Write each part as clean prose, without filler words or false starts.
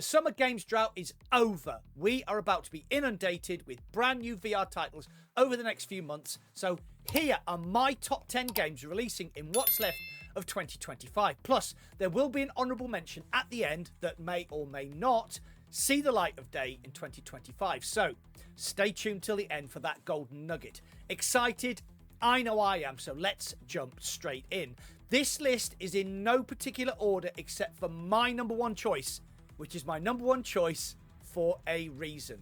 The Summer Games drought is over. We are about to be inundated with brand new VR titles over the next few months. So here are my top 10 games releasing in what's left of 2025. Plus, there will be an honourable mention at the end that may or may not see the light of day in 2025. So stay tuned till the end for that golden nugget. Excited? I know I am, so let's jump straight in. This list is in no particular order except for my number one choice, which is my number one choice for a reason.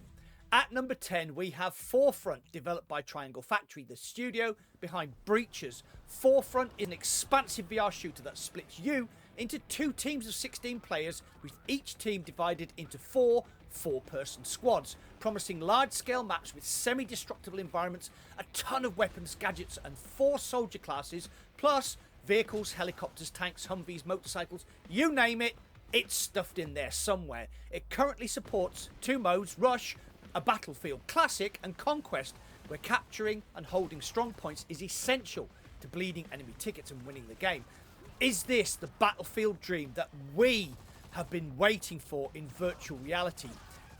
At number 10, we have Forefront, developed by Triangle Factory, the studio behind Breaches. Forefront is an expansive VR shooter that splits you into two teams of 16 players, with each team divided into four-person squads, promising large-scale maps with semi-destructible environments, a ton of weapons, gadgets, and 4 soldier classes, plus vehicles, helicopters, tanks, Humvees, motorcycles, you name it. It's stuffed in there somewhere. It currently supports 2 modes, Rush, a battlefield classic, and Conquest, where capturing and holding strong points is essential to bleeding enemy tickets and winning the game. Is this the battlefield dream that we have been waiting for in virtual reality?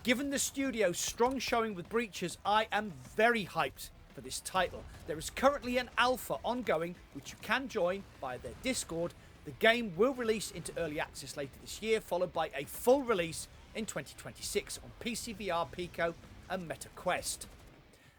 Given the studio's strong showing with Breaches, I am very hyped for this title. There is currently an alpha ongoing, which you can join via their Discord. The game will release into early access later this year, followed by a full release in 2026 on PC VR, Pico, and MetaQuest.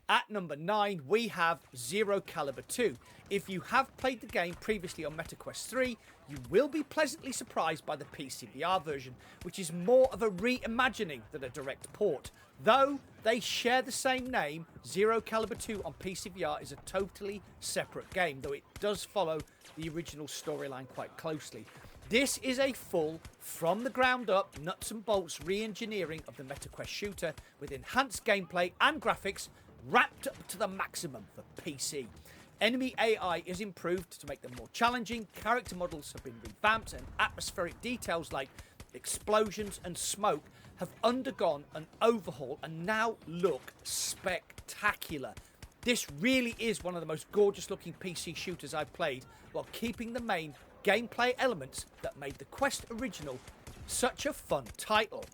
At number 9, we have Zero Caliber 2. If you have played the game previously on MetaQuest 3, you will be pleasantly surprised by the PC VR version, which is more of a reimagining than a direct port. Though they share the same name, Zero Caliber 2 on PC VR is a totally separate game, though it does follow the original storyline quite closely. This is a full, from the ground up, nuts and bolts re-engineering of the MetaQuest shooter with enhanced gameplay and graphics wrapped up to the maximum for PC. Enemy AI is improved to make them more challenging, character models have been revamped, and atmospheric details like explosions and smoke have undergone an overhaul and now look spectacular. This really is one of the most gorgeous looking PC shooters I've played, while keeping the main gameplay elements that made the Quest original such a fun title.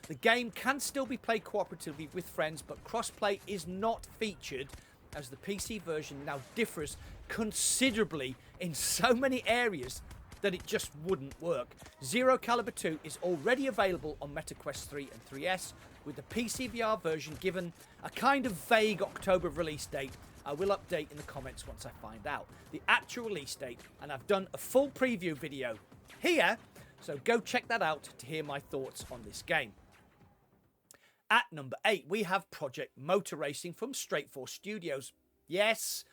The game can still be played cooperatively with friends, but crossplay is not featured, as the PC version now differs considerably in so many areas that it just wouldn't work. Zero Caliber 2 is already available on MetaQuest 3 and 3S, with the PC VR version given a kind of vague October release date. I will update in the comments once I find out the actual release date, and I've done a full preview video here, so go check that out to hear my thoughts on this game. At number 8, we have Project Motor Racing from Straightforce Studios. Yes,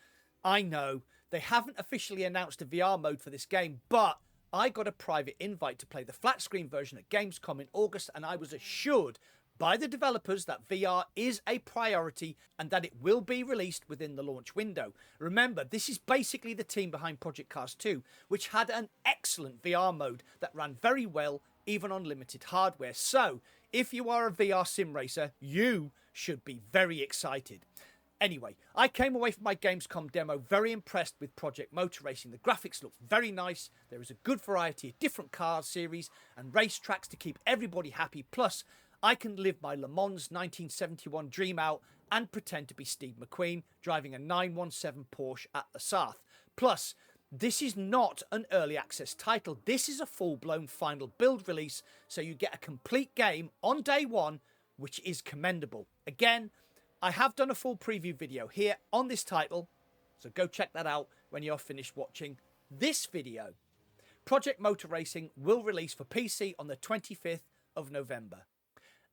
I know, they haven't officially announced a VR mode for this game, but I got a private invite to play the flat screen version at Gamescom in August, and I was assured by the developers that VR is a priority and that it will be released within the launch window. Remember, this is basically the team behind Project Cars 2, which had an excellent VR mode that ran very well even on limited hardware. So, if you are a VR sim racer, you should be very excited. Anyway, I came away from my Gamescom demo very impressed with Project Motor Racing. The graphics look very nice, there is a good variety of different car series and racetracks to keep everybody happy, plus I can live my Le Mans 1971 dream out and pretend to be Steve McQueen driving a 917 Porsche at the South. Plus, this is not an early access title. This is a full-blown final build release, so you get a complete game on day one, which is commendable. Again, I have done a full preview video here on this title, so go check that out when you're finished watching this video. Project Motor Racing will release for PC on the 25th of November.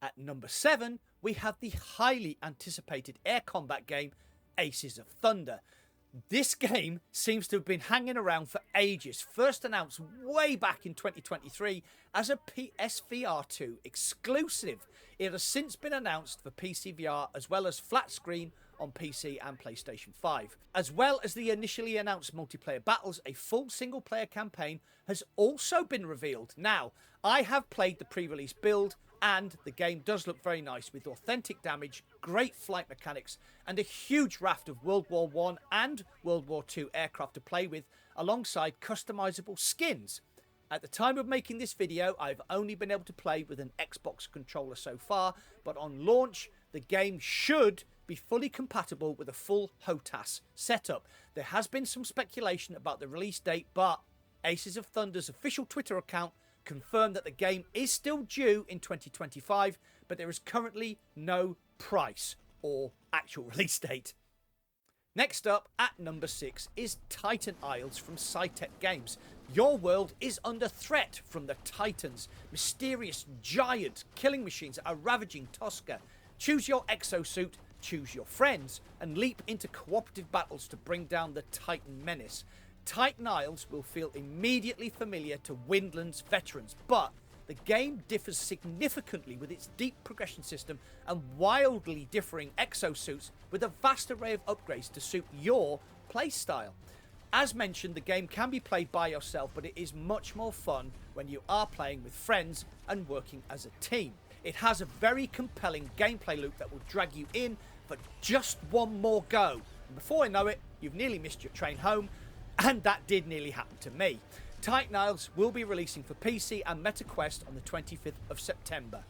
At number 7, we have the highly anticipated air combat game, Aces of Thunder. This game seems to have been hanging around for ages, first announced way back in 2023 as a PSVR 2 exclusive. It has since been announced for PC VR as well as flat screen on PC and PlayStation 5. As well as the initially announced multiplayer battles, a full single player campaign has also been revealed. Now, I have played the pre-release build, and the game does look very nice with authentic damage, great flight mechanics, and a huge raft of World War I and World War II aircraft to play with, alongside customizable skins. At the time of making this video, I've only been able to play with an Xbox controller so far, but on launch, the game should be fully compatible with a full HOTAS setup. There has been some speculation about the release date, but Aces of Thunder's official Twitter account confirmed that the game is still due in 2025, but there is currently no price or actual release date. Next up, at number 6, is Titan Isles from Cytec Games. Your world is under threat from the Titans, mysterious giant killing machines that are ravaging Tosca. Choose your exosuit, choose your friends, and leap into cooperative battles to bring down the Titan menace. Titan Isles will feel immediately familiar to Windlands veterans, but the game differs significantly with its deep progression system and wildly differing exosuits with a vast array of upgrades to suit your playstyle. As mentioned, the game can be played by yourself, but it is much more fun when you are playing with friends and working as a team. It has a very compelling gameplay loop that will drag you in for just one more go. And before I know it, you've nearly missed your train home, and that did nearly happen to me. Titan Isles will be releasing for PC and MetaQuest on the 25th of September.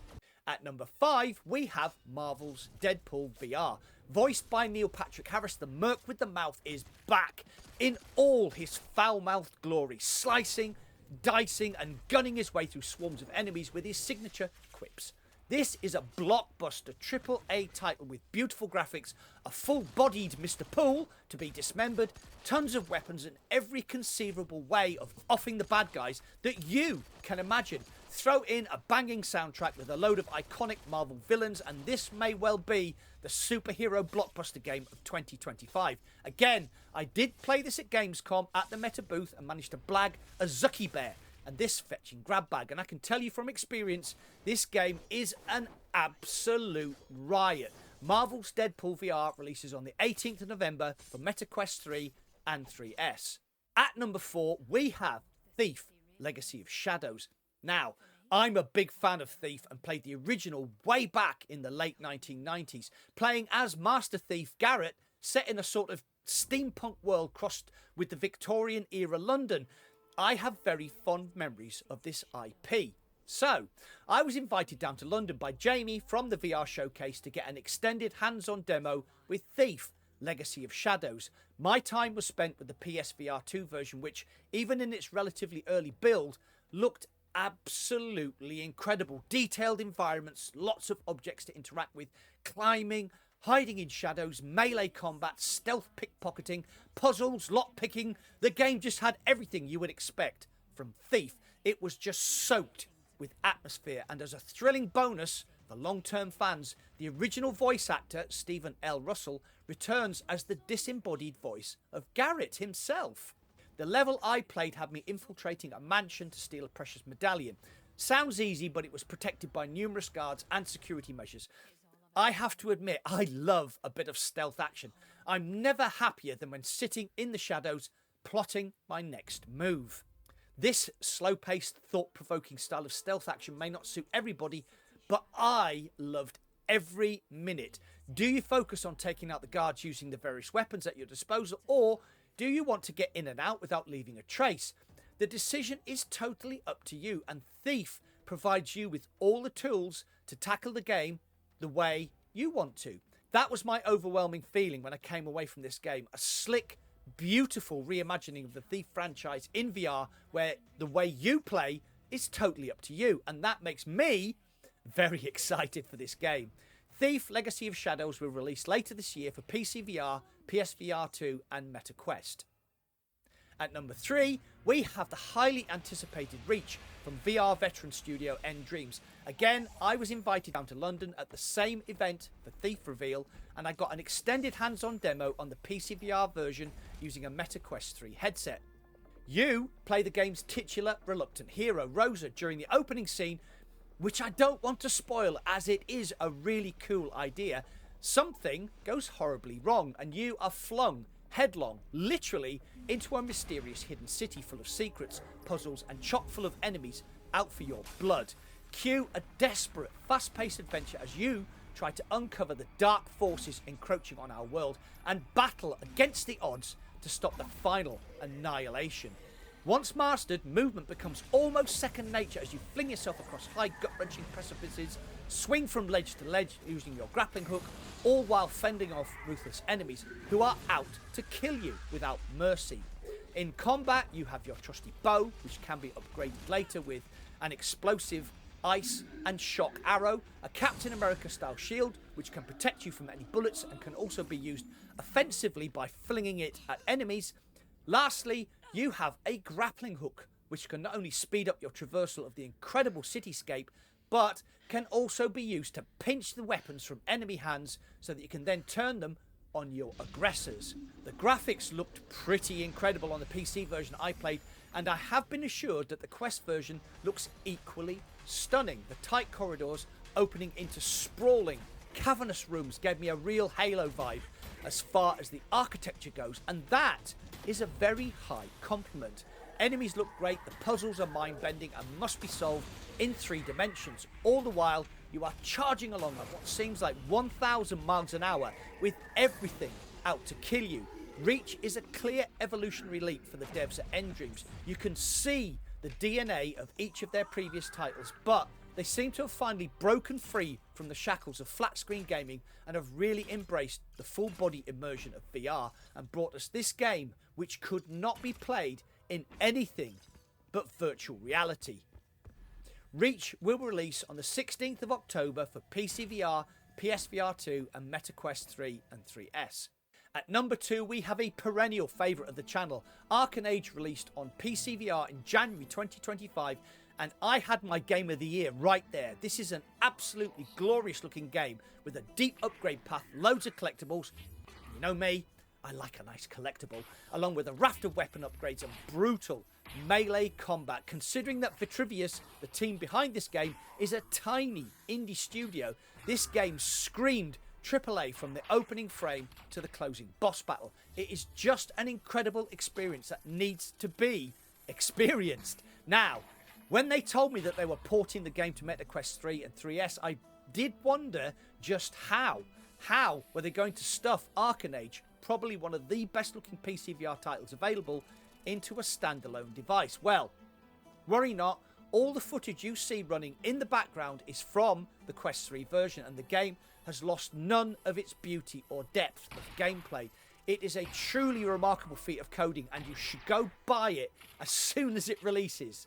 At number 5, we have Marvel's Deadpool VR. Voiced by Neil Patrick Harris, the Merc with the Mouth is back in all his foul-mouthed glory, slicing, dicing and gunning his way through swarms of enemies with his signature quips. This is a blockbuster AAA title with beautiful graphics, a full-bodied Mr. Pool to be dismembered, tons of weapons and every conceivable way of offing the bad guys that you can imagine. Throw in a banging soundtrack with a load of iconic Marvel villains and this may well be the superhero blockbuster game of 2025. Again, I did play this at Gamescom at the Meta booth and managed to blag a Zucky Bear and this fetching grab bag, and I can tell you from experience, this game is an absolute riot. Marvel's Deadpool VR releases on the 18th of November for MetaQuest 3 and 3S. At number 4, we have Thief, Legacy of Shadows. Now, I'm a big fan of Thief and played the original way back in the late 1990s, playing as Master Thief Garrett, set in a sort of steampunk world crossed with the Victorian era London. I have very fond memories of this IP. So, I was invited down to London by Jamie from the VR showcase to get an extended hands-on demo with Thief, Legacy of Shadows. My time was spent with the PSVR 2 version, which, even in its relatively early build, looked absolutely incredible. Detailed environments, lots of objects to interact with, climbing, hiding in shadows, melee combat, stealth pickpocketing, puzzles, lockpicking. The game just had everything you would expect from Thief. It was just soaked with atmosphere, and as a thrilling bonus for long-term fans, the original voice actor, Stephen L. Russell, returns as the disembodied voice of Garrett himself. The level I played had me infiltrating a mansion to steal a precious medallion. Sounds easy, but it was protected by numerous guards and security measures. I have to admit, I love a bit of stealth action. I'm never happier than when sitting in the shadows, plotting my next move. This slow-paced, thought-provoking style of stealth action may not suit everybody, but I loved every minute. Do you focus on taking out the guards using the various weapons at your disposal, or do you want to get in and out without leaving a trace? The decision is totally up to you, and Thief provides you with all the tools to tackle the game the way you want to. That was my overwhelming feeling when I came away from this game. A slick, beautiful reimagining of the Thief franchise in VR, where the way you play is totally up to you, and that makes me very excited for this game. Thief Legacy of Shadows will release later this year for PC VR, PSVR 2 and MetaQuest. At number 3, we have the highly anticipated Reach from VR veteran studio N-Dreams. Again, I was invited down to London at the same event for Thief Reveal, and I got an extended hands-on demo on the PC VR version using a MetaQuest 3 headset. You play the game's titular reluctant hero, Rosa, during the opening scene, which I don't want to spoil as it is a really cool idea. Something goes horribly wrong and you are flung headlong, literally, into a mysterious hidden city full of secrets, puzzles and chock full of enemies out for your blood. Cue a desperate, fast-paced adventure as you try to uncover the dark forces encroaching on our world and battle against the odds to stop the final annihilation. Once mastered, movement becomes almost second nature as you fling yourself across high gut-wrenching precipices, swing from ledge to ledge using your grappling hook, all while fending off ruthless enemies who are out to kill you without mercy. In combat, you have your trusty bow, which can be upgraded later with an explosive ice and shock arrow, a Captain America style shield which can protect you from any bullets and can also be used offensively by flinging it at enemies. Lastly, you have a grappling hook which can not only speed up your traversal of the incredible cityscape but can also be used to pinch the weapons from enemy hands so that you can then turn them on your aggressors. The graphics looked pretty incredible on the PC version I played, and I have been assured that the Quest version looks equally stunning. The tight corridors opening into sprawling, cavernous rooms gave me a real Halo vibe as far as the architecture goes, and that is a very high compliment. Enemies look great, the puzzles are mind-bending and must be solved in 3 dimensions. All the while, you are charging along at what seems like 1,000 miles an hour with everything out to kill you. Reach is a clear evolutionary leap for the devs at Endreams. You can see the DNA of each of their previous titles, but they seem to have finally broken free from the shackles of flat screen gaming and have really embraced the full body immersion of VR and brought us this game which could not be played in anything but virtual reality. Reach will release on the 16th of October for PC VR, PSVR 2 and MetaQuest 3 and 3S. At number 2, we have a perennial favourite of the channel. Age released on PC VR in January 2025, and I had my game of the year right there. This is an absolutely glorious looking game with a deep upgrade path, loads of collectibles. You know me, I like a nice collectible, along with a raft of weapon upgrades and brutal melee combat. Considering that Vitrivius, the team behind this game, is a tiny indie studio, this game screamed AAA from the opening frame to the closing boss battle. It is just an incredible experience that needs to be experienced. Now, when they told me that they were porting the game to MetaQuest 3 and 3S, I did wonder just how. How were they going to stuff Age, probably one of the best looking PC VR titles available, into a standalone device? Well, worry not, all the footage you see running in the background is from the Quest 3 version, and the game has lost none of its beauty or depth of gameplay. It is a truly remarkable feat of coding, and you should go buy it as soon as it releases.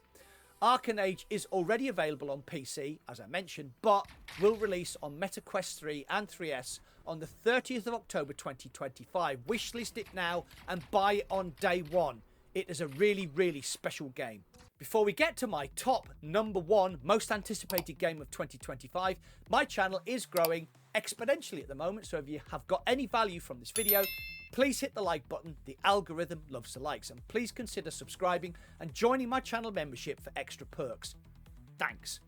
Age is already available on PC, as I mentioned, but will release on MetaQuest 3 and 3S on the 30th of October 2025. Wishlist it now and buy it on day one. It is a really, really special game. Before we get to my top number 1 most anticipated game of 2025, my channel is growing exponentially at the moment, so if you have got any value from this video, please hit the like button. The algorithm loves the likes, and please consider subscribing and joining my channel membership for extra perks. Thanks.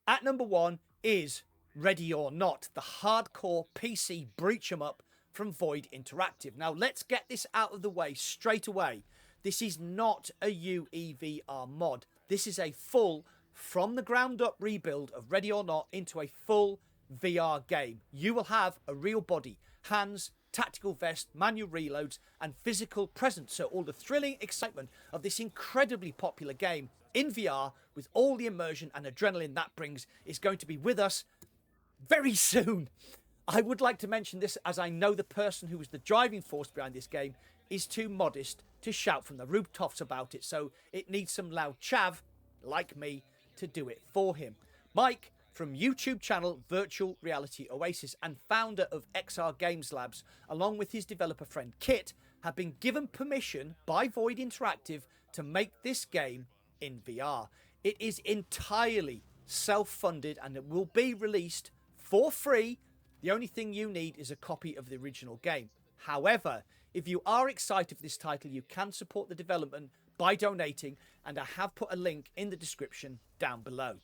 At number 1 is Ready or Not, the hardcore PC breach 'em up from Void Interactive. Now let's get this out of the way straight away. This is not a UEVR mod. This is a full, from the ground up rebuild of Ready or Not into a full VR game. You will have a real body, hands, tactical vest, manual reloads, and physical presence. So all the thrilling excitement of this incredibly popular game in VR, with all the immersion and adrenaline that brings, is going to be with us very soon. I would like to mention this as I know the person who was the driving force behind this game is too modest to shout from the rooftops about it, so it needs some loud chav, like me, to do it for him. Mike, from YouTube channel Virtual Reality Oasis and founder of XR Games Labs, along with his developer friend Kit, have been given permission by Void Interactive to make this game in VR. It is entirely self-funded and it will be released for free. The only thing you need is a copy of the original game. However, if you are excited for this title, you can support the development by donating, and I have put a link in the description down below.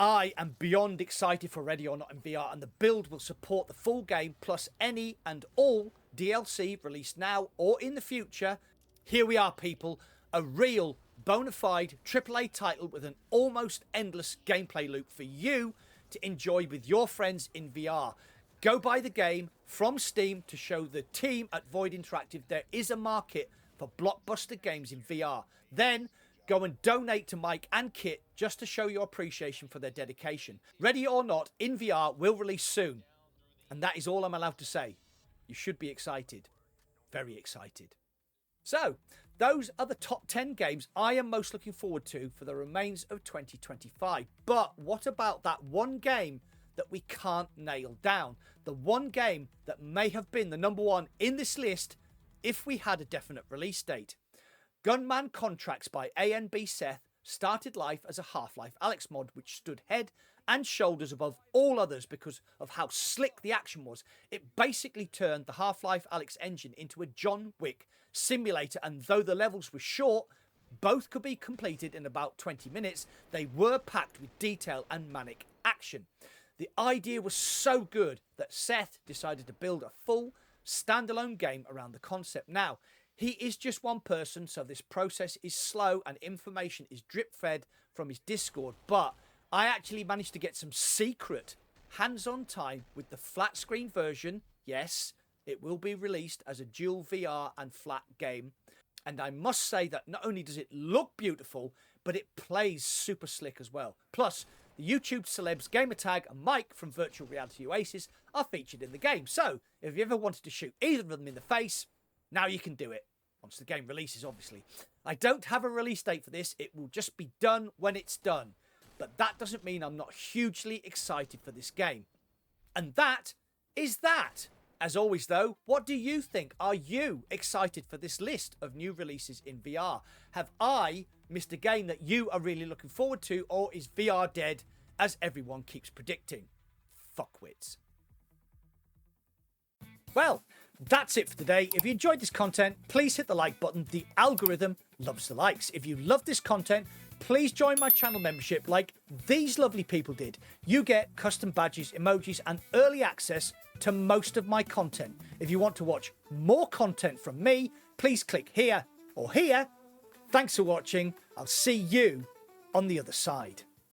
I am beyond excited for Ready or Not in VR, and the build will support the full game plus any and all DLC released now or in the future. Here we are, people, a real bona fide AAA title with an almost endless gameplay loop for you to enjoy with your friends in VR. Go buy the game from Steam to show the team at Void Interactive there is a market for blockbuster games in VR. Then go and donate to Mike and Kit just to show your appreciation for their dedication. Ready or Not in VR will release soon. And that is all I'm allowed to say. You should be excited. Very excited. So, those are the top 10 games I am most looking forward to for the remains of 2025. But what about that one game that we can't nail down? The one game that may have been the number one in this list if we had a definite release date. Gunman Contracts by A&B Seth started life as a Half-Life Alyx mod which stood head and shoulders above all others because of how slick the action was. It basically turned the Half-Life Alyx engine into a John Wick simulator, and though the levels were short, both could be completed in about 20 minutes, they were packed with detail and manic action. The idea was so good that Seth decided to build a full standalone game around the concept. Now, he is just one person, so this process is slow and information is drip-fed from his Discord, but I actually managed to get some secret hands-on time with the flat screen version. Yes, it will be released as a dual VR and flat game. And I must say that not only does it look beautiful, but it plays super slick as well. Plus, the YouTube celebs Gamertag and Mike from Virtual Reality Oasis are featured in the game. So, if you ever wanted to shoot either of them in the face, now you can do it. Once the game releases, obviously. I don't have a release date for this. It will just be done when it's done. But that doesn't mean I'm not hugely excited for this game. And that is that. As always, though, what do you think? Are you excited for this list of new releases in VR? Have I missed a game that you are really looking forward to, or is VR dead, as everyone keeps predicting? Fuckwits. Well, that's it for today. If you enjoyed this content, please hit the like button. The algorithm loves the likes. If you love this content, please join my channel membership like these lovely people did. You get custom badges, emojis, and early access to most of my content. If you want to watch more content from me, please click here or here. Thanks for watching. I'll see you on the other side.